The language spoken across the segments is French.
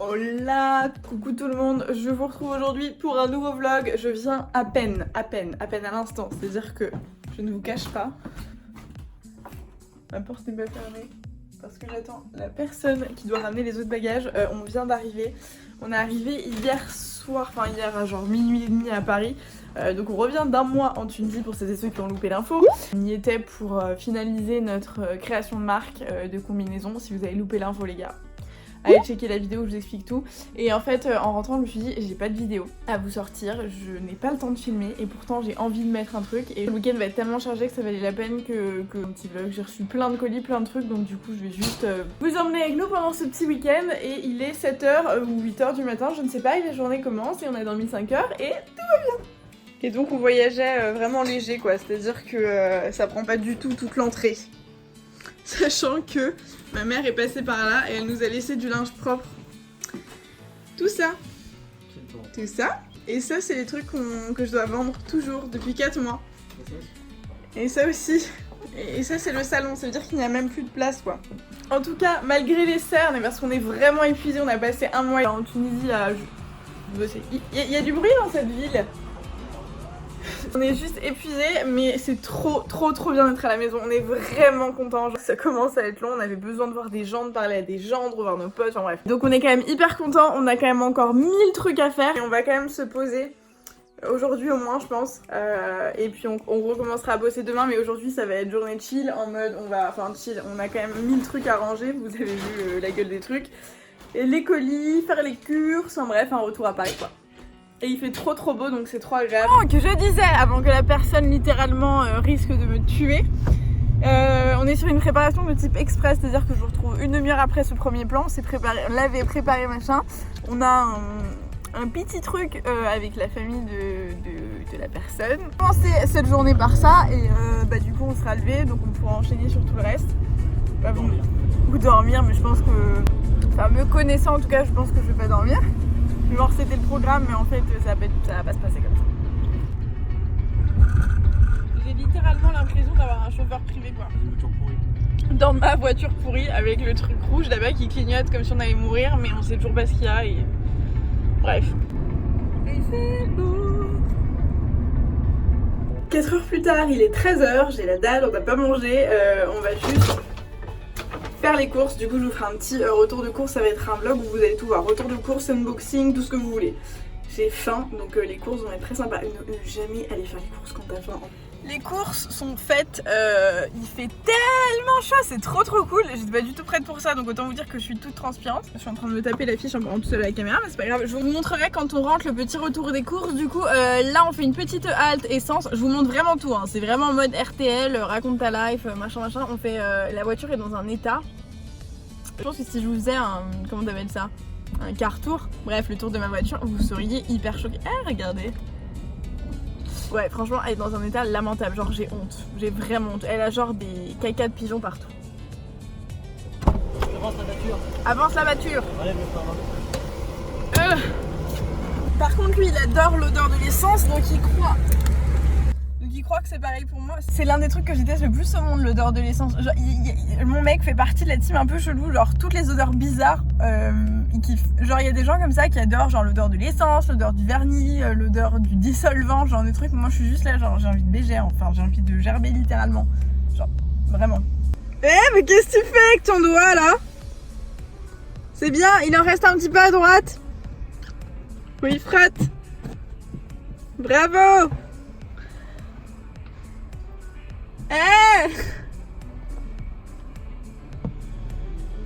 Hola, coucou tout le monde, je vous retrouve aujourd'hui pour un nouveau vlog. Je viens à peine à l'instant, c'est-à-dire que je ne vous cache pas, ma porte n'est pas fermée parce que j'attends la personne qui doit ramener les autres bagages. On vient d'arriver, on est arrivé hier soir, enfin hier à genre minuit et demi à Paris. Donc on revient d'un mois en Tunisie pour ceux et ceux qui ont loupé l'info. On y était pour finaliser notre création de marque de combinaison. Si vous avez loupé l'info les gars, allez checker la vidéo, je vous explique tout. Et en fait, en rentrant, je me suis dit, j'ai pas de vidéo à vous sortir, je n'ai pas le temps de filmer et pourtant j'ai envie de mettre un truc. Et le week-end va être tellement chargé que ça valait la peine que un petit vlog. J'ai reçu plein de colis, plein de trucs, donc du coup je vais juste vous emmener avec nous pendant ce petit week-end. Et il est 7h ou 8h du matin, je ne sais pas, et la journée commence et on a dormi 5 heures et tout va bien. Et donc on voyageait vraiment léger quoi, c'est-à-dire que ça prend pas du tout toute l'entrée. Sachant que ma mère est passée par là et elle nous a laissé du linge propre. Tout ça. Tout ça. Et ça, c'est les trucs que je dois vendre toujours depuis 4 mois. Et ça aussi. Et ça, c'est le salon. Ça veut dire qu'il n'y a même plus de place, quoi. En tout cas, malgré les cernes, et parce qu'on est vraiment épuisés, on a passé un mois en Tunisie à bosser. Il y a du bruit dans cette ville. On est juste épuisés, mais c'est trop bien d'être à la maison. On est vraiment contents. Ça commence à être long, on avait besoin de voir des gens, de parler à des gens, de revoir nos potes, enfin bref. Donc on est quand même hyper contents, on a quand même encore 1000 trucs à faire et on va quand même se poser. Aujourd'hui au moins je pense. Et puis on recommencera à bosser demain, mais aujourd'hui ça va être journée chill en mode chill, on a quand même 1000 trucs à ranger, vous avez vu la gueule des trucs. Et les colis, faire les courses, en bref, un retour à Paris quoi. Et il fait trop beau donc c'est trop agréable. Oh, que je disais avant que la personne littéralement risque de me tuer. On est sur une préparation de type express, c'est-à-dire que je vous retrouve une demi-heure après ce premier plan. On s'est préparé, lavé, préparé machin. On a un petit truc avec la famille de la personne. On a commencé cette journée par ça et du coup on sera levé donc on pourra enchaîner sur tout le reste. Bah, bon, ou dormir, mais je pense que, enfin me connaissant en tout cas, je pense que je vais pas dormir. Genre c'était le programme mais en fait ça va pas se passer comme ça. J'ai littéralement l'impression d'avoir un chauffeur privé quoi. Dans ma voiture pourrie avec le truc rouge là-bas qui clignote comme si on allait mourir mais on sait toujours pas ce qu'il y a et... Bref. Il fait beau. 4 heures plus tard, il est 13h, j'ai la dalle, on n'a pas mangé, on va juste... faire les courses, du coup je vous ferai un petit retour de course, ça va être un vlog où vous allez tout voir, retour de course, unboxing, tout ce que vous voulez. J'ai faim, donc les courses vont être très sympas. Ne jamais aller faire les courses quand t'as faim. Les courses sont faites, il fait tellement chaud, c'est trop cool, j'étais pas du tout prête pour ça, donc autant vous dire que je suis toute transpirante. Je suis en train de me taper la fiche encore en tout seul à la caméra, mais c'est pas grave. Je vous montrerai quand on rentre le petit retour des courses. Du coup, là on fait une petite halte essence, je vous montre vraiment tout, hein. C'est vraiment en mode RTL, raconte ta life, machin. On fait, la voiture est dans un état. Je pense que si je vous faisais un, comment on appelle ça, un car tour, bref le tour de ma voiture, vous seriez hyper choqués. Regardez. Ouais franchement elle est dans un état lamentable, genre j'ai honte, j'ai vraiment honte. Elle a genre des caca de pigeons partout. Avance la voiture. Avance la voiture. Allez, le Par contre lui il adore l'odeur de l'essence donc il croit. Il croit que c'est pareil pour moi. C'est l'un des trucs que je déteste le plus au monde, l'odeur de l'essence. Mon mec fait partie de la team un peu chelou, genre toutes les odeurs bizarres, il kiffe. Genre il y a des gens comme ça qui adorent genre l'odeur de l'essence, l'odeur du vernis, l'odeur du dissolvant, genre des trucs. Moi je suis juste là, genre j'ai envie de bégère, enfin j'ai envie de gerber littéralement. Genre vraiment. Mais qu'est-ce que tu fais avec ton doigt là? C'est bien, il en reste un petit peu à droite. Oui, frotte. Bravo.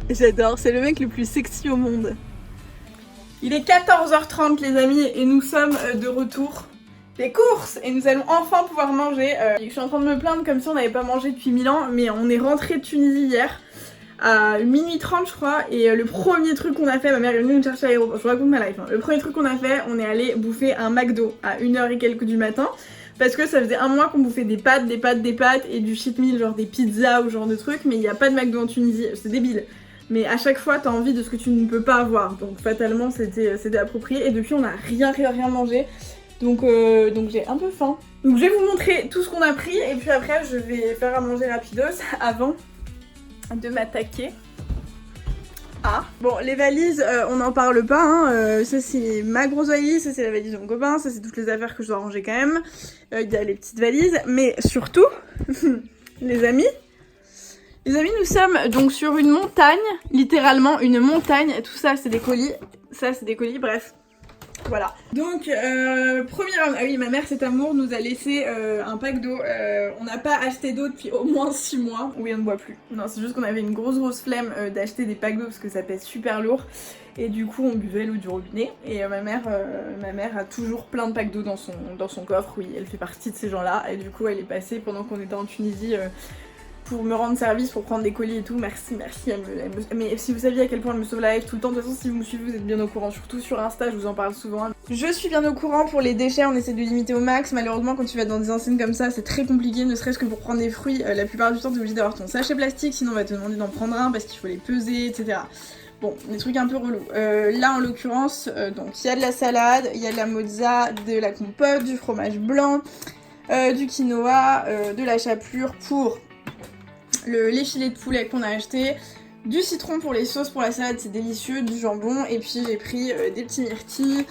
J'adore, c'est le mec le plus sexy au monde. Il est 14h30 les amis et nous sommes de retour des courses et nous allons enfin pouvoir manger. Je suis en train de me plaindre comme si on n'avait pas mangé depuis 1000 ans, mais on est rentré de Tunisie hier à minuit 30 je crois et le premier truc qu'on a fait, ma mère est venue nous chercher à l'aéroport, je vous raconte ma life, hein. Le premier truc qu'on a fait, on est allé bouffer un McDo à 1h et quelques du matin. Parce que ça faisait un mois qu'on bouffait des pâtes et du cheat meal, genre des pizzas ou genre de trucs, mais il n'y a pas de McDo en Tunisie, c'est débile. Mais à chaque fois t'as envie de ce que tu ne peux pas avoir, donc fatalement c'était approprié et depuis on n'a rien mangé. Donc j'ai un peu faim. Donc je vais vous montrer tout ce qu'on a pris et puis après je vais faire à manger rapidos avant de m'attaquer A. Bon, les valises, on n'en parle pas, hein. Ça c'est ma grosse valise, ça c'est la valise de mon copain, ça c'est toutes les affaires que je dois ranger quand même. Il y a les petites valises, mais surtout, les amis, nous sommes donc sur une montagne, littéralement une montagne. Tout ça c'est des colis, ça c'est des colis, bref. Voilà. Donc, ah oui, ma mère, cet amour, nous a laissé un pack d'eau. On n'a pas acheté d'eau depuis au moins 6 mois. Oui, on ne boit plus. Non, c'est juste qu'on avait une grosse flemme d'acheter des packs d'eau parce que ça pèse super lourd. Et du coup, on buvait l'eau du robinet. Et ma mère a toujours plein de packs d'eau dans son coffre. Oui, elle fait partie de ces gens-là. Et du coup, elle est passée pendant qu'on était en Tunisie. Pour me rendre service, pour prendre des colis et tout, merci, mais si vous saviez à quel point elle me sauve la life tout le temps, de toute façon si vous me suivez vous êtes bien au courant, surtout sur Insta, je vous en parle souvent. Je suis bien au courant pour les déchets, on essaie de limiter au max, malheureusement quand tu vas dans des enseignes comme ça, c'est très compliqué, ne serait-ce que pour prendre des fruits, la plupart du temps t'es obligé d'avoir ton sachet plastique, sinon on va te demander d'en prendre un parce qu'il faut les peser, etc. Bon, des trucs un peu relous. Là en l'occurrence, donc il y a de la salade, il y a de la mozza, de la compote, du fromage blanc, du quinoa, de la chapelure pour les filets de poulet qu'on a acheté, du citron pour les sauces pour la salade, c'est délicieux, du jambon, et puis j'ai pris des petits myrtilles,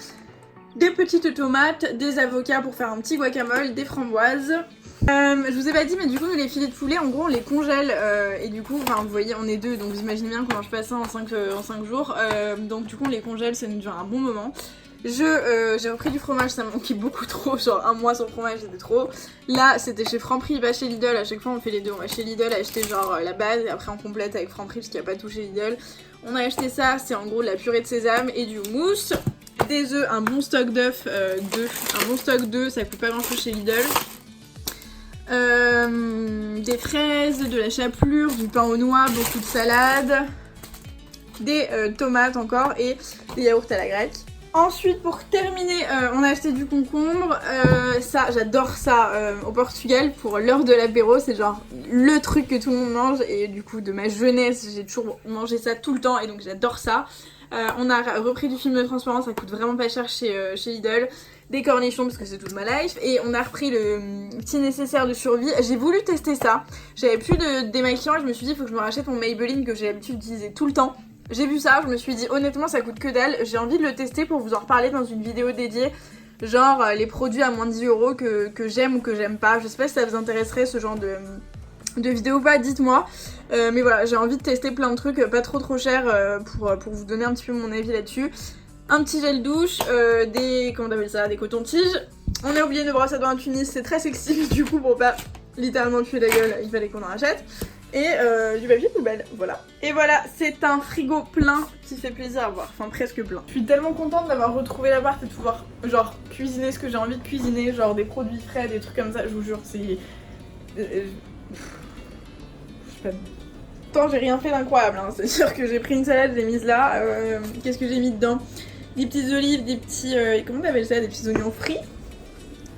des petites tomates, des avocats pour faire un petit guacamole, des framboises. Je vous ai pas dit, mais du coup, nous, les filets de poulet, en gros, on les congèle, et du coup, enfin, vous voyez, on est deux, donc vous imaginez bien qu'on mange pas ça en 5 jours, donc du coup, on les congèle, ça nous dure un bon moment. J'ai repris du fromage, ça me manquait beaucoup trop, genre un mois sans fromage c'était trop. Là c'était chez Franprix, pas chez Lidl, à chaque fois on fait les deux, on va chez Lidl acheter genre la base et après on complète avec Franprix parce qu'il n'y a pas tout chez Lidl. On a acheté ça, c'est en gros de la purée de sésame et du houmous, des œufs, un bon stock d'œufs, un bon stock d'œufs, ça coûte pas grand chose chez Lidl. Des fraises, de la chapelure, du pain aux noix, beaucoup de salade, des tomates encore et des yaourts à la grecque. Ensuite, pour terminer, on a acheté du concombre. Ça, j'adore ça au Portugal pour l'heure de l'apéro. C'est genre le truc que tout le monde mange. Et du coup, de ma jeunesse, j'ai toujours mangé ça tout le temps. Et donc, j'adore ça. On a repris du film de transparence. Ça coûte vraiment pas cher chez Lidl. Des cornichons parce que c'est toute ma life. Et on a repris le petit nécessaire de survie. J'ai voulu tester ça. J'avais plus de démaquillant. Et je me suis dit, il faut que je me rachète mon Maybelline que j'ai l'habitude d'utiliser tout le temps. J'ai vu ça, je me suis dit honnêtement ça coûte que dalle, j'ai envie de le tester pour vous en reparler dans une vidéo dédiée, genre les produits à moins de 10 € que j'aime ou que j'aime pas. Je sais pas si ça vous intéresserait ce genre de vidéo ou pas, dites-moi. Mais voilà, j'ai envie de tester plein de trucs pas trop chers pour vous donner un petit peu mon avis là-dessus. Un petit gel douche, comment on appelle ça, des cotons-tiges. On a oublié de brosse à dents à Tunis, c'est très sexy du coup pour pas littéralement tuer la gueule, il fallait qu'on en rachète. Et du papier poubelle, voilà. Et voilà, c'est un frigo plein qui fait plaisir à voir, enfin presque plein. Je suis tellement contente d'avoir retrouvé l'appart et de pouvoir genre cuisiner ce que j'ai envie de cuisiner, genre des produits frais, des trucs comme ça, je vous jure, c'est... je sais pas... Pourtant j'ai rien fait d'incroyable, hein. C'est sûr que j'ai pris une salade, je l'ai mise là, qu'est-ce que j'ai mis dedans? Des petites olives, des petits... comment t'appelles ça? Des petits oignons frits,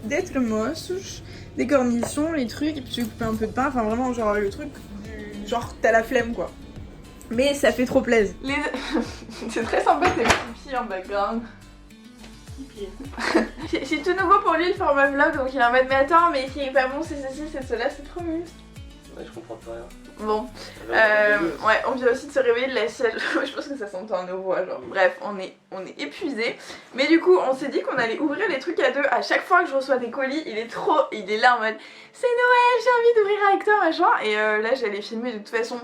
des trumos, des cornichons, les trucs, et puis j'ai coupé un peu de pain, enfin vraiment genre le truc... Genre t'as la flemme quoi. Mais ça fait trop plaisir. C'est très sympa tes pipis en background. C'est tout nouveau pour lui le format vlog, donc il est en mode mais attends mais qui est pas bon c'est ceci c'est cela, c'est trop mieux. Ouais, je comprends pas rien. Bon, ouais, on vient aussi de se réveiller de la sieste. Je pense que ça s'entend à nos voix, genre. Bref, on est épuisés. Mais du coup, on s'est dit qu'on allait ouvrir les trucs à deux. À chaque fois que je reçois des colis, il est là en mode c'est Noël, j'ai envie d'ouvrir avec toi, machin. Et là, j'allais filmer de toute façon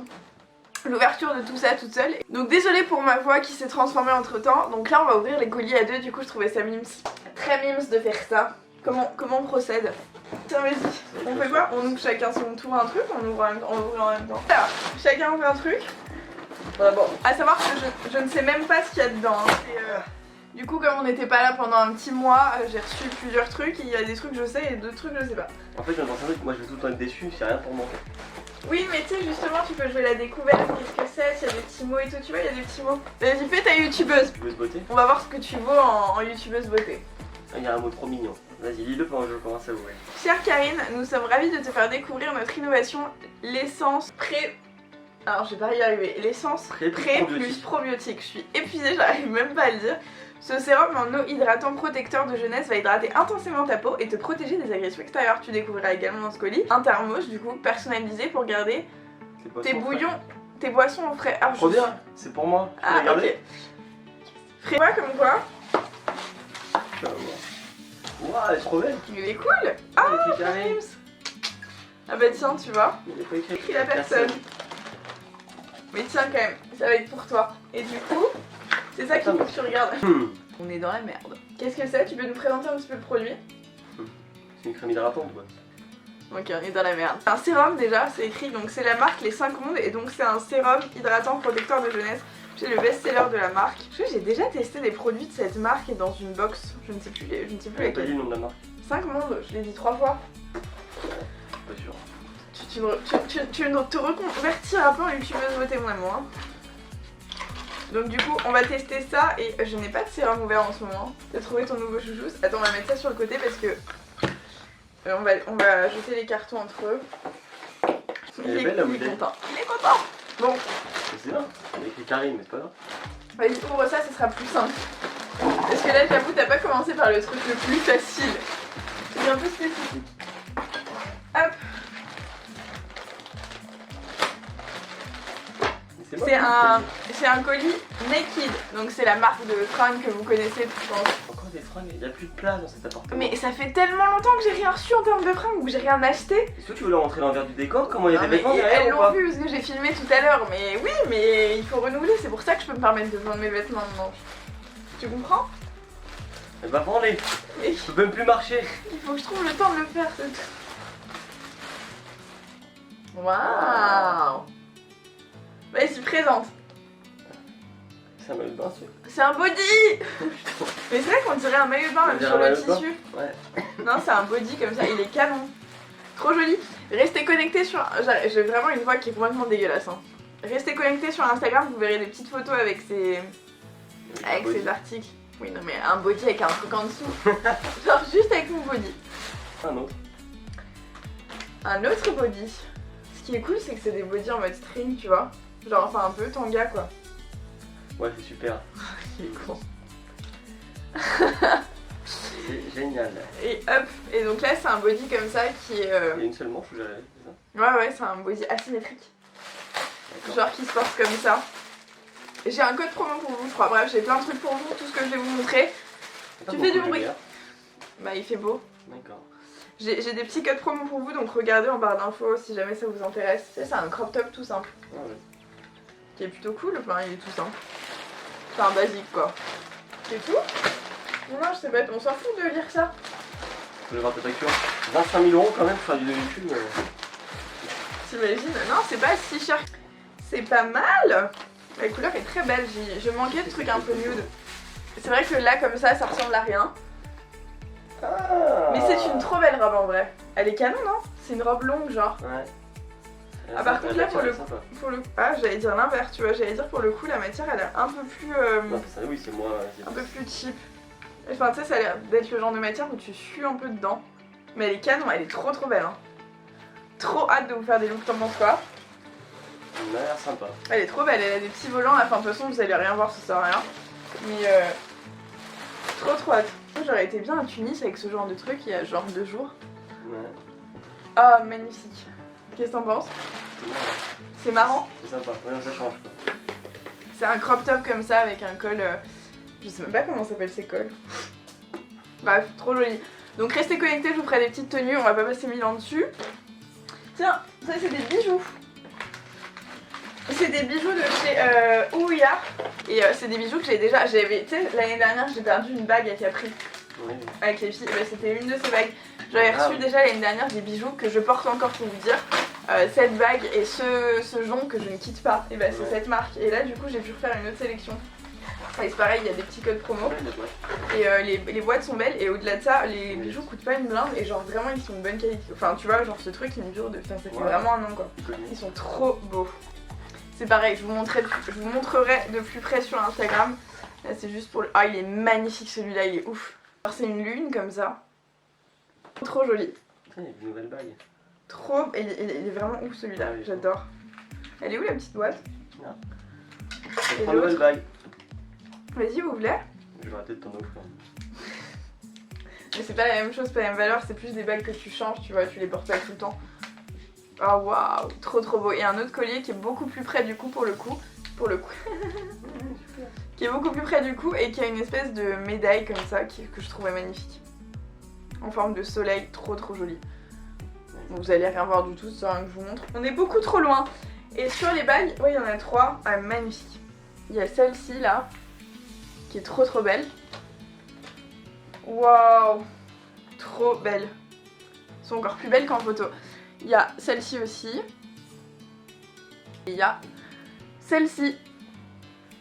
l'ouverture de tout ça toute seule. Donc désolée pour ma voix qui s'est transformée entre temps. Donc là, on va ouvrir les colis à deux. Du coup, je trouvais ça mimes, très mimes de faire ça. Comment on procède? Tiens, vas-y, on fait quoi? On ouvre chacun son tour un truc, on ouvre en même temps. Alors, chacun ouvre un truc. Voilà, bon, à savoir que je ne sais même pas ce qu'il y a dedans. Hein. Du coup, comme on n'était pas là pendant un petit mois, j'ai reçu plusieurs trucs. Il y a des trucs je sais et d'autres trucs je sais pas. En fait, dans un truc, moi je vais tout le temps être déçu, c'est rien pour moi. Oui, mais tu sais, justement, tu peux jouer la découverte, qu'est-ce que c'est, s'il y a des petits mots et tout, tu vois, il y a des petits mots. Vas-y, fais ta youtubeuse. Youtubeuse beauté. On va voir ce que tu vaux en youtubeuse beauté. Il y a un mot trop mignon. Vas-y, lis-le pendant que je commence à ouvrir. Chère Karine, nous sommes ravis de te faire découvrir notre innovation, l'essence Alors, je vais pas y arriver. L'essence pré plus probiotique. Je suis épuisée, j'arrive même pas à le dire. Ce sérum en eau hydratant protecteur de jeunesse va hydrater intensément ta peau et te protéger des agressions extérieures. Tu découvriras également dans ce colis un thermos du coup personnalisé pour garder tes bouillons tes boissons au frais. Ah, Trop bien, c'est pour moi. Tu peux Ah, les garder? ok. Frais quoi, comme quoi? Waouh, elle est trop belle. Il est cool. Ah, Il est carré. James. Ah bah tiens, tu vois. Il est pas écrit. Écrit la personne. Mais tiens quand même, ça va être pour toi. Et du coup, c'est ça qu'il faut que tu regardes. On est dans la merde. Qu'est-ce que c'est? Tu peux nous présenter un petit peu le produit? C'est une crème hydratante, quoi. Ok, on est dans la merde. Un sérum déjà, c'est écrit, donc c'est la marque Les 5 Mondes et donc c'est un sérum hydratant protecteur de jeunesse. C'est le best-seller de la marque. Je sais que j'ai déjà testé des produits de cette marque et dans une box, je ne sais plus, Elle a pas dit lesquels. le nom de la marque. 5 Mondes, je l'ai dit 3 fois. Pas sûr. Tu ne te reconvertiras pas en youtubeuse beauté mon amour. Hein. Donc du coup on va tester ça et je n'ai pas de sérum ouvert en ce moment. T'as trouvé ton nouveau chouchou? Attends, on va mettre ça sur le côté parce que on va jeter les cartons entre eux. Elle est belle la il est bouteille. content. Il est content. Bon, C'est bien. Elle est écrit carré, mais c'est pas grave. vas-y, ouvre ça, ce sera plus simple. Parce que là j'avoue t'as pas commencé par le truc le plus facile. C'est un peu spécifique. Hop. C'est un colis Naked, donc c'est la marque de fringues que vous connaissez, je pense. Encore des fringues, il n'y a plus de place dans cet appartement. Mais ça fait tellement longtemps que j'ai rien reçu en termes de fringues ou que j'ai rien acheté. Est-ce que tu veux leur montrer l'envers du décor? Comment il y a Non, des mais vêtements derrière elles ou pas? l'ont vu parce que j'ai filmé tout à l'heure, mais oui, mais il faut renouveler, c'est pour ça que je peux me permettre de vendre mes vêtements maintenant. Tu comprends? Elle va vendre. Mais Je peux même plus marcher. il faut que je trouve le temps de le faire, c'est tout. Waouh! Vas-y, présente. C'est un maillot de bain, C'est un body! Mais c'est vrai qu'on dirait un maillot de bain même On dirait sur un le maillot de bain. tissu. Ouais. Non, c'est un body comme ça, il est canon. Trop joli. Restez connectés sur... J'ai vraiment une voix qui est complètement dégueulasse. Hein. Restez connectés sur Instagram, vous verrez des petites photos avec ces articles. Oui, non mais un body avec un truc en dessous. Genre juste avec mon body. Un autre. Un autre body. Ce qui est cool, c'est que c'est des bodys en mode string, tu vois. Genre enfin un peu tanga quoi. Ouais, c'est super. Il est con. C'est génial. Et hop, et donc là c'est un body comme ça qui est... Il y a une seule manche où j'avais, c'est ça? Ouais, c'est un body asymétrique. D'accord. Genre qui se porte comme ça. J'ai un code promo pour vous, je crois. Bref, j'ai plein de trucs pour vous, tout ce que je vais vous montrer. Pas Tu fais du beaucoup de bruit. lumière. Bah, il fait beau. D'accord. J'ai des petits codes promo pour vous, donc regardez en barre d'infos si jamais ça vous intéresse. Tu sais, c'est un crop top tout simple. Ah ouais. Qui est plutôt cool, enfin, il est tout simple. C'est un basique quoi. C'est tout? Non, je sais pas, on s'en fout de lire ça. Je vais voir ta facture. 25 000 € quand même pour faire du YouTube. T'imagines? Non, c'est pas si cher. C'est pas mal. La couleur est très belle, je manquais de trucs un peu nude. C'est vrai que là, comme ça ressemble à rien. Ah. Mais c'est une trop belle robe en vrai. Elle est canon, non? C'est une robe longue, genre. Ouais. Ah, par contre, là, pour le sympa. Ah, j'allais dire l'inverse, tu vois. J'allais dire pour le coup, la matière, elle est un peu plus... Non, ça, oui, c'est moi. un peu plus cheap. Enfin, tu sais, ça a l'air d'être le genre de matière où tu sues un peu dedans. Mais elle est canon, elle est trop belle. Hein. Trop hâte de vous faire des looks, t'en penses quoi? Elle a l'air sympa. Elle est trop belle, elle a des petits volants. Enfin, de toute façon, vous allez rien voir, ça sert à rien. Mais trop hâte. J'aurais été bien à Tunis avec ce genre de truc il y a genre 2 jours. Ouais. Ah, magnifique. Qu'est-ce que t'en penses? C'est marrant. C'est marrant. C'est sympa. Ouais, non, ça change quoi. C'est un crop top comme ça avec un col. Je sais même pas comment s'appelle ces cols. Bref, trop joli. Donc restez connectés, je vous ferai des petites tenues, on va pas passer 1000 ans dessus. Tiens, ça c'est des bijoux. C'est des bijoux de chez Ouya. Et c'est des bijoux que j'ai déjà. Tu sais, l'année dernière j'ai perdu une bague à Capri Oui. avec les filles. Et c'était une de ces bagues. J'avais reçu déjà l'année dernière des bijoux que je porte encore pour vous dire. Cette bague et ce jonc que je ne quitte pas. Et bah c'est cette marque. Et là du coup j'ai pu refaire une autre sélection. Et c'est pareil, il y a des petits codes promo. Et les boîtes sont belles. Et au-delà de ça, les bijoux coûtent pas une blinde. Et genre vraiment ils sont de bonne qualité. Enfin tu vois, genre ce truc il me dure de. Enfin ça fait vraiment un an quoi. Ils sont trop beaux. C'est pareil, je vous montrerai de plus près sur Instagram. Là c'est juste pour le... Ah il est magnifique celui-là, il est ouf. Alors c'est une lune comme ça. Trop joli. Il y a une nouvelle bague. Trop... Il est vraiment ouf celui-là, Ah oui. j'adore. Elle est où la petite boîte? C'est une nouvelle bague. Vas-y, ouvre-la. Je vais arrêter de t'en offrir. Mais c'est pas la même chose, pas la même valeur, c'est plus des bagues que tu changes, tu vois, tu les portes pas tout le temps. Oh waouh, trop trop beau. Et un autre collier qui est beaucoup plus près du cou pour le coup. Qui est beaucoup plus près du cou et qui a une espèce de médaille comme ça que je trouvais magnifique. En forme de soleil, trop trop joli. Donc vous allez rien voir du tout, c'est rien que je vous montre. On est beaucoup trop loin. Et sur les bagues, oui il y en a 3, ah, magnifiques. Il y a celle-ci là, qui est trop trop belle. Waouh, trop belle. Elles sont encore plus belles qu'en photo. Il y a celle-ci aussi. Et il y a celle-ci.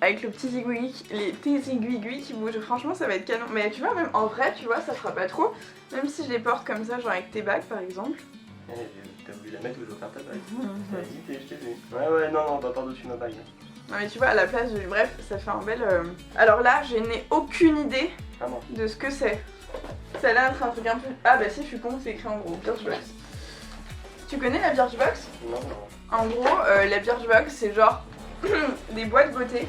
Avec le petit zigouigui, les petits aiguilles qui bougent. Franchement ça va être canon. Mais tu vois même en vrai tu vois ça fera pas trop. Même si je les porte comme ça genre avec tes bagues par exemple. T'as voulu la mettre ou je vais faire ta bague? T'as hésité, je t'ai vu. Ouais non pas par-dessus ma bague. Non mais tu vois à la place du... Bref ça fait un bel... Alors là je n'ai aucune idée de ce que c'est. Ça a l'air d'être un truc un peu... Ah bah si je suis con, c'est écrit en gros Birchbox. Tu connais la Birchbox? Non. En gros la Birchbox c'est genre des boîtes beauté.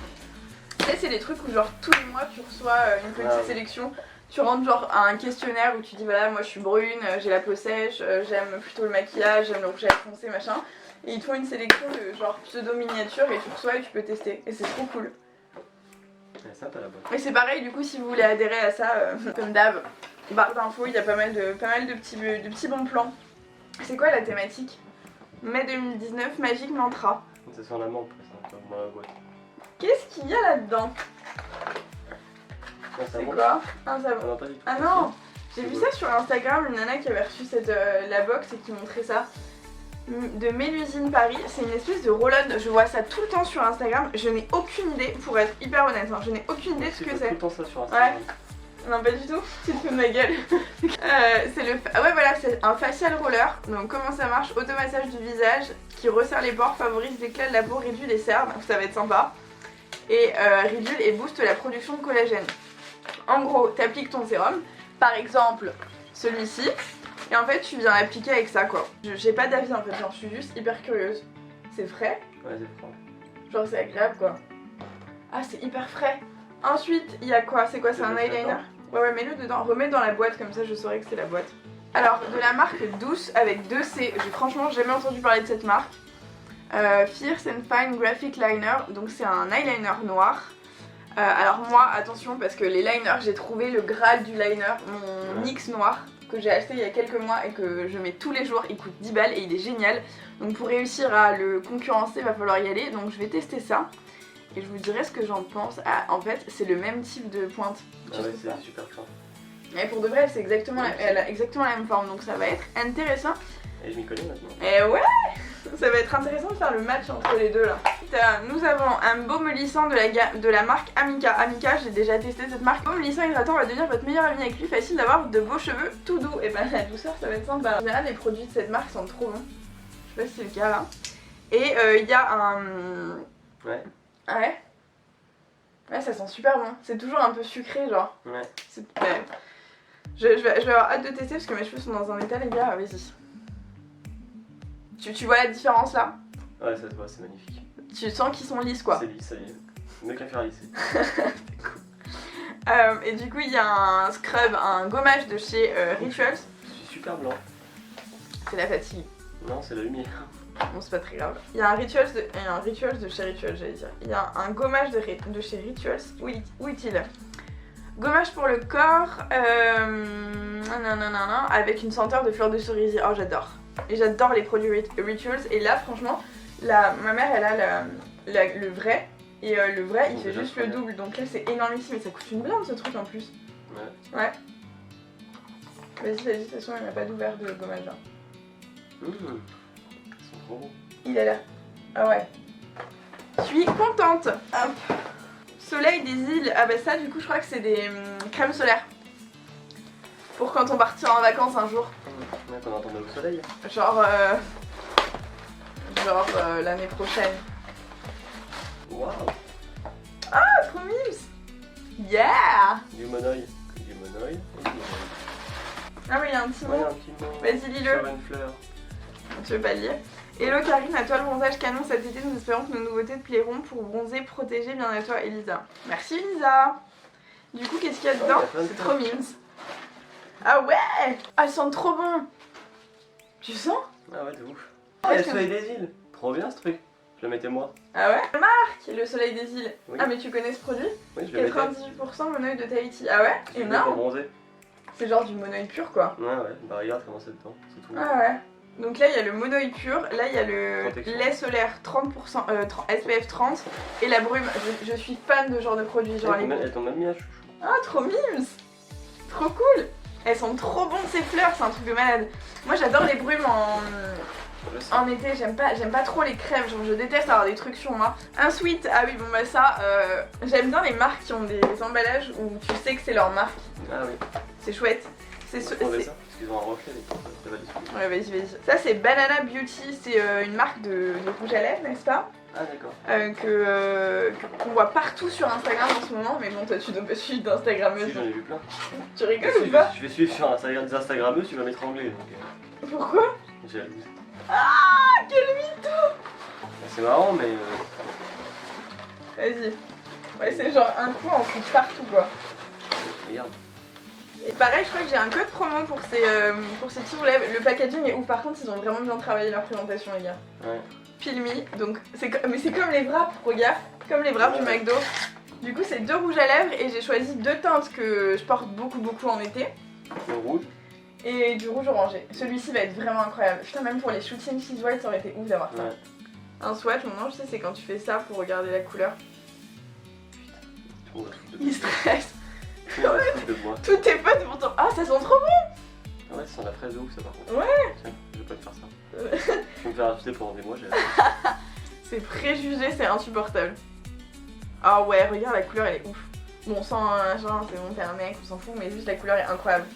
Tu sais c'est des trucs où genre tous les mois tu reçois une petite sélection. Tu rentres genre à un questionnaire où tu dis voilà moi je suis brune, j'ai la peau sèche, j'aime plutôt le maquillage, j'aime le rouge à lèvres foncé machin. Et ils te font une sélection de genre pseudo miniatures et tu reçois et tu peux tester. Et c'est trop cool. C'est sympa la boîte. Et c'est pareil du coup si vous voulez adhérer à ça, comme d'hab, barre d'infos, il y a pas mal de petits bons plans. C'est quoi la thématique? Mai 2019, Magic Mantra. Ça sent la menthe presque dans la boîte. Qu'est-ce qu'il y a là-dedans? C'est quoi? Un savon. Non, pas du tout. Ah non, j'ai vu ça sur Instagram, une nana qui avait reçu la box et qui montrait ça. De Mélusine Paris, c'est une espèce de roll-on, je vois ça tout le temps sur Instagram, je n'ai aucune idée, pour être hyper honnête, hein, je n'ai aucune idée de ce que c'est. Tout le temps ça sur Instagram. Ouais. Non pas du tout, tu te fous de ma gueule. C'est le... Ouais voilà, c'est un facial roller, donc comment ça marche? Automassage du visage, qui resserre les pores, favorise l'éclat de la peau, réduit les cernes, ça va être sympa. Et réduit et booste la production de collagène. En gros, t'appliques ton sérum, par exemple celui-ci, et en fait tu viens l'appliquer avec ça quoi. J'ai pas d'avis en fait, genre je suis juste hyper curieuse. C'est frais? Ouais c'est frais. Genre c'est agréable quoi. Ah c'est hyper frais. Ensuite il y a quoi? C'est quoi? C'est un eyeliner? Ouais mets-le dedans, remets dans la boîte comme ça je saurais que c'est la boîte. Alors de la marque Douce avec 2 C, j'ai franchement jamais entendu parler de cette marque. Fierce and Fine Graphic Liner, donc c'est un eyeliner noir. Alors moi attention parce que les liners j'ai trouvé le graal du liner, mon NYX noir que j'ai acheté il y a quelques mois et que je mets tous les jours, il coûte 10 balles et il est génial. Donc pour réussir à le concurrencer il va falloir y aller, donc je vais tester ça et je vous dirai ce que j'en pense. Ah en fait c'est le même type de pointe. Ah ouais c'est super fin. Et pour de vrai c'est exactement, elle a exactement la même forme donc ça va être intéressant. Et je m'y connais maintenant. Et ouais, ça va être intéressant de faire le match entre les deux là. Nous avons un baume lissant de la marque Amika. Amika, j'ai déjà testé cette marque. Baume lissant hydratant va devenir votre meilleur ami avec lui, facile d'avoir de beaux cheveux tout doux. Et ben la douceur ça va être sympa. En général les produits de cette marque sont trop bons. Je sais pas si c'est le cas là. Et il y a un... Ouais. Ouais. Ouais ça sent super bon. C'est toujours un peu sucré genre. Ouais. Ouais. Je vais avoir hâte de tester parce que mes cheveux sont dans un état les gars, vas-y. Tu vois la différence là? Ouais ça se voit, c'est magnifique. Tu sens qu'ils sont lisses quoi. C'est lisse, ça y est. Mieux qu'à faire lisser. Et du coup il y a un scrub, un gommage de chez Rituals. Je suis super blanc. C'est la fatigue. Non c'est la lumière. Bon c'est pas très grave. Il y a un Rituals de chez Rituals j'allais dire. Il y a un gommage de chez Rituals. Où est-il? Gommage pour le corps, avec une senteur de fleurs de cerisier. Oh j'adore. Et j'adore les produits Rituals. Et là franchement, ma mère elle a le vrai. Et le vrai il fait juste le double. Donc là c'est énormissime. Et ça coûte une blinde ce truc en plus. Ouais. Vas-y, de toute façon il n'y a pas d'ouvert de gommage là. Ils sont trop bons. Il est là. Ah ouais. Je suis contente. Hop. Soleil des îles. Ah bah ça du coup je crois que c'est des crèmes solaires. Pour quand on partira en vacances un jour. Ouais, qu'on entendait au soleil. Genre l'année prochaine. Waouh. Ah trop mimes. Yeah. Du monoï. Du monoï. Ah oui il y a un petit mot. Ouais, un petit mot. Vas-y lis-le. Sur une fleur. Tu veux pas le lire? Hello Karine, à toi le bronzage canon cet été, nous espérons que nos nouveautés te plairont pour bronzer, protéger, bien à toi Elisa. Merci Elisa. Du coup qu'est-ce qu'il y a dedans? C'est trop mimes. Ah ouais. Ah elles sentent trop bon. Tu sens? Ah ouais de ouf. Ah, le soleil des îles. Trop bien ce truc. Je le mettais moi. Ah ouais? Marc, le soleil des îles. Oui. Ah mais tu connais ce produit? Oui, je le mettais. 98% monoeil de Tahiti. Ah ouais? Je le mets Énorme. pour bronzer. C'est genre du monoeil pur quoi. Ouais, ouais. Bah regarde comment c'est dedans. C'est tout. Ah ouais. Donc là il y a le monoeil pur, là il y a le Protection. lait solaire 30%, SPF 30 et la brume. Je suis fan de ce genre de produits. Genre les... Elles t'ont même mis un chouchou. Ah trop mimes. Trop cool. Elles sont trop bonnes ces fleurs, c'est un truc de malade. Moi j'adore les brumes en été, j'aime pas trop les crèmes, genre je déteste avoir des trucs sur moi. Un sweat, ah oui bon bah ça, j'aime bien les marques qui ont des emballages où tu sais que c'est leur marque. Ah oui. C'est chouette. C'est On va trouver ça parce qu'ils ont un reflet les trucs. Ça va les Ouais vas-y. Ça c'est Banana Beauty, c'est une marque de rouge à lèvres, n'est-ce pas? Ah d'accord. Qu'on voit partout sur Instagram en ce moment, mais bon toi tu dois pas suivre d'Instagrammeuse. Si j'en ai vu plein. Tu rigoles ou pas? Je vais suivre sur Instagram des Instagrammeuses, tu vas m'étrangler donc. Pourquoi? Jalouse. Ah quel mytho! C'est marrant mais. Vas-y. Ouais c'est genre un coup on fout partout quoi. Regarde. Et pareil, je crois que j'ai un code promo pour ces petits roulets. Le packaging est ouf, par contre, ils ont vraiment bien travaillé leur présentation, les gars. Ouais. Pile Me, donc mais c'est comme les wraps, regarde, comme les wraps du McDo. Du coup, c'est 2 rouges à lèvres et j'ai choisi 2 teintes que je porte beaucoup en été. Le rouge. Et du rouge orangé. Celui-ci va être vraiment incroyable. Putain, même pour les shooting cheese white, ça aurait été ouf d'avoir ça. Ouais. Un swatch, mon ange, tu sais, c'est quand tu fais ça pour regarder la couleur. Il stresse. De moi. Tous tes potes vont t'en... Ah, ça sent trop bon! Ouais, ça sent la fraise de ouf ça par contre. Ouais. Tiens, je vais pas te faire ça. Je vais me faire ajuster pendant des mois, j'ai C'est préjugé, c'est insupportable. Ah ouais, regarde, la couleur elle est ouf. Bon, sans machin, c'est bon, t'es un mec, on s'en fout, mais juste la couleur est incroyable.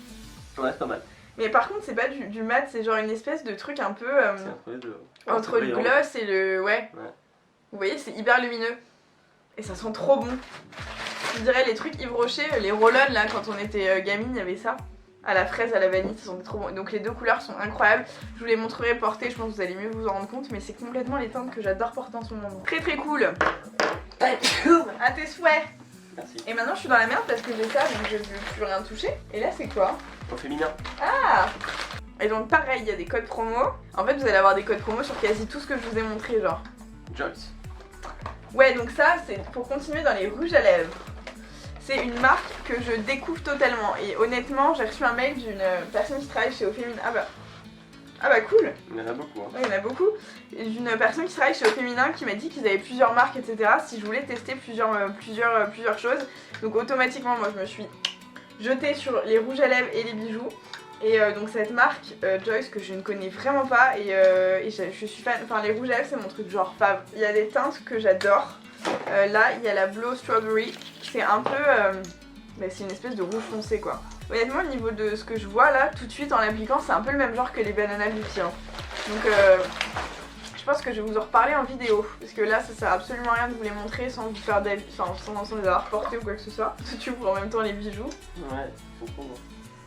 Ouais, c'est pas mal. Mais par contre, c'est pas du mat, c'est genre une espèce de truc un peu C'est entre les deux. entre le gloss et le... Ouais. Ouais. Vous voyez, c'est hyper lumineux. Et ça sent trop bon. Je dirais les trucs Yves Rocher, les roll-on là, quand on était gamine, il y avait ça. À la fraise, à la vanille, ça sentait trop bon. Donc les 2 couleurs sont incroyables. Je vous les montrerai porter, je pense que vous allez mieux vous en rendre compte. Mais c'est complètement les teintes que j'adore porter en ce moment. Très cool. À tes souhaits. Merci. Et maintenant je suis dans la merde parce que j'ai ça, donc je ne peux plus rien toucher. Et là c'est quoi? Au féminin. Ah! Et donc pareil, il y a des codes promo. En fait vous allez avoir des codes promo sur quasi tout ce que je vous ai montré genre. Joyce. Ouais donc ça c'est pour continuer dans les rouges à lèvres. C'est une marque que je découvre totalement. Et honnêtement j'ai reçu un mail d'une personne qui travaille chez Au Féminin. Ah bah cool! Il y en a beaucoup. Hein. Ouais, il y en a beaucoup. D'une personne qui travaille chez Au Féminin qui m'a dit qu'ils avaient plusieurs marques, etc. Si je voulais tester plusieurs choses. Donc automatiquement, moi je me suis jetée sur les rouges à lèvres et les bijoux. Et donc cette marque, Joyce, que je ne connais vraiment pas. Et je suis fan. Enfin, les rouges à lèvres, c'est mon truc genre fave. Il y a des teintes que j'adore. Là, il y a la Blow Strawberry. C'est un peu... bah, c'est une espèce de rouge foncé quoi. Honnêtement, au niveau de ce que je vois là, tout de suite en l'appliquant, c'est un peu le même genre que les Banana Beauty. Hein. Donc je pense que je vais vous en reparler en vidéo. Parce que là, ça sert absolument à rien de vous les montrer sans vous faire d'avis, sans les avoir portés ou quoi que ce soit. Tu ouvres en même temps les bijoux. Ouais, ils sont trop beaux.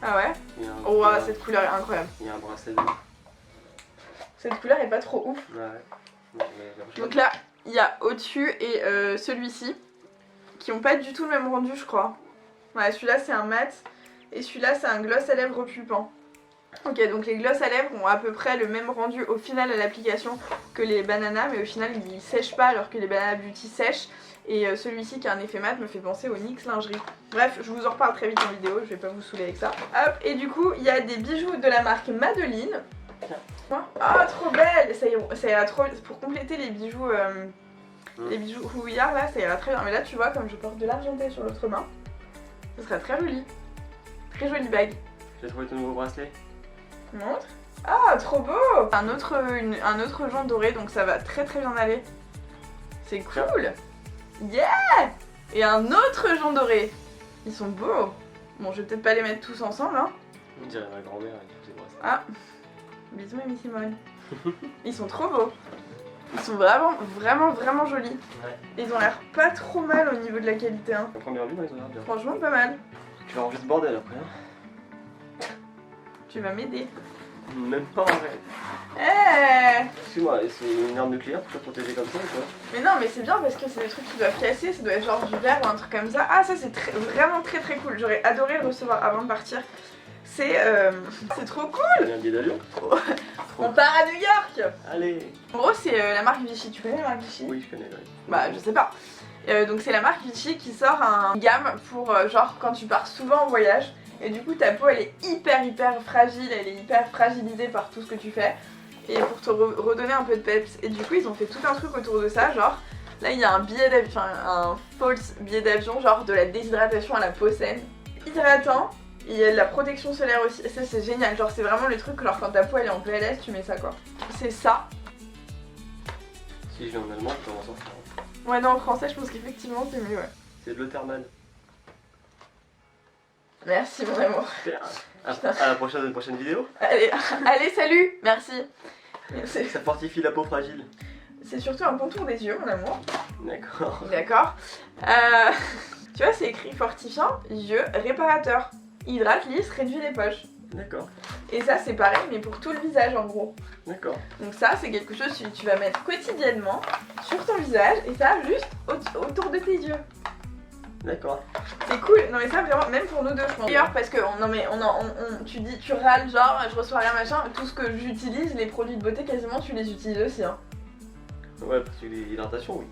Ah ouais? Oh wow, cette couleur est incroyable. Il y a un bracelet de... Cette couleur est pas trop ouf. Ouais. Donc là, il y a au-dessus et celui-ci. Qui ont pas du tout le même rendu, je crois. Ouais, celui-là c'est un mat. Et celui-là c'est un gloss à lèvres repulpant. Ok, donc les gloss à lèvres ont à peu près le même rendu au final à l'application que les bananas, mais au final ils sèchent pas alors que les Banana Beauty sèchent. Et celui-ci qui a un effet mat me fait penser au NYX lingerie. Bref, je vous en reparle très vite en vidéo, je vais pas vous saouler avec ça. Hop, et du coup il y a des bijoux de la marque Madeline. Ah trop belle. Ça ira trop pour compléter les bijoux rouillards là, ça ira très bien. Mais là tu vois, comme je porte de l'argenté sur l'autre main, ce serait très joli. Très jolie bague. J'ai trouvé ton nouveau bracelet. Montre. Ah, trop beau. Un autre jaune doré, donc ça va très bien aller. C'est cool. Yeah. Et un autre jaune doré. Ils sont beaux. Bon, je vais peut-être pas les mettre tous ensemble, hein. On dirait ma grand-mère avec tous ses bracelets. Ah. Bisous, Mamie Simone. Ils sont trop beaux. Ils sont vraiment jolis. Ouais. Ils ont l'air pas trop mal au niveau de la qualité, hein. En première vue, moi, ils ont l'air bien. Franchement, pas mal. Tu vas ranger ce bordel après, hein. Tu vas m'aider. Même pas en vrai. Eh. Excuse-moi, c'est une arme nucléaire pour te protéger comme ça ou quoi? Mais non, mais c'est bien parce que c'est des trucs qui doivent casser, ça doit être genre du verre ou un truc comme ça. Ah, ça c'est vraiment très cool. J'aurais adoré le recevoir avant de partir. c'est trop cool. Il y a un billet d'avion. On part à New York. Allez. En gros, c'est la marque Vichy. Tu connais la marque Vichy? Oui, je connais. Oui. Bah, je sais pas. Donc c'est la marque Vichy qui sort une gamme pour genre quand tu pars souvent en voyage et du coup ta peau elle est hyper fragile, elle est hyper fragilisée par tout ce que tu fais et pour te redonner un peu de peps. Et du coup ils ont fait tout un truc autour de ça, genre là il y a un billet d'avion, enfin un false billet d'avion, genre de la déshydratation à la peau saine, hydratant. Et il y a de la protection solaire aussi, et ça c'est génial, genre c'est vraiment le truc genre quand ta peau elle est en PLS tu mets ça quoi. C'est ça. Si je viens en allemand, je peux m'en sortir. Ouais non en français je pense qu'effectivement c'est mieux ouais. C'est de l'eau thermale. Merci mon amour. Super. À la prochaine vidéo. Allez, allez salut, merci. Ça fortifie la peau fragile. C'est surtout un contour des yeux mon amour. D'accord. D'accord. Tu vois c'est écrit fortifiant, yeux, réparateur. Hydrate, lisse, réduit les poches. D'accord. Et ça c'est pareil mais pour tout le visage en gros. D'accord. Donc ça c'est quelque chose que tu vas mettre quotidiennement sur ton visage et ça juste autour de tes yeux. D'accord. C'est cool, non mais ça vraiment, même pour nous deux je pense. D'ailleurs parce que non mais tu râles genre je reçois rien machin, tout ce que j'utilise, les produits de beauté quasiment tu les utilises aussi hein. Ouais parce que l'hydratation oui.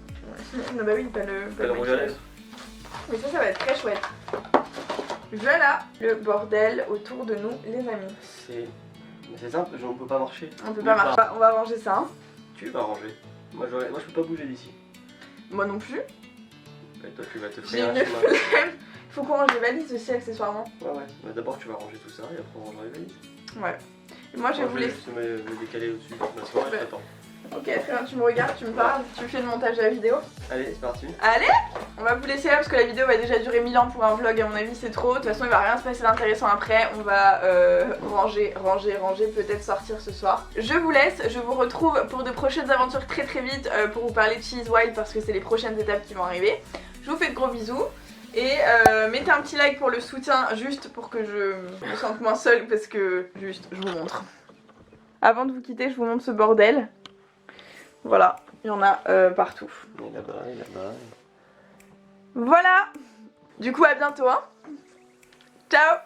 Non bah oui pas le rouge à lèvres. Mais ça va être très chouette. Voilà le bordel autour de nous les amis. C'est simple, on peut pas marcher. On peut pas marcher, on va ranger ça hein. Tu vas ranger. Moi je peux pas bouger d'ici. Moi non plus. Et toi tu vas te J'ai faire un une chemin. flemme. Faut qu'on range les valises aussi accessoirement. Ouais. Bah, d'abord tu vas ranger tout ça et après on rangera les valises. Ouais. Et moi je vais vous laisser. juste me décaler au-dessus de m'asseoir et je t'attends. Ok très bien, tu me regardes, tu me parles, tu fais le montage de la vidéo. Allez c'est parti. Allez, on va vous laisser là parce que la vidéo va déjà durer 1000 ans pour un vlog à mon avis c'est trop. De toute façon il va rien se passer d'intéressant après. On va ranger, peut-être sortir ce soir. Je vous laisse, je vous retrouve pour de prochaines aventures très très vite pour vous parler de She's Wild parce que c'est les prochaines étapes qui vont arriver. Je vous fais de gros bisous. Et mettez un petit like pour le soutien juste pour que je me sente moins seule parce que juste je vous montre. Avant de vous quitter je vous montre ce bordel. Voilà, il y en a partout. Et là-bas, et là-bas. Voilà. Du coup à bientôt hein. Ciao.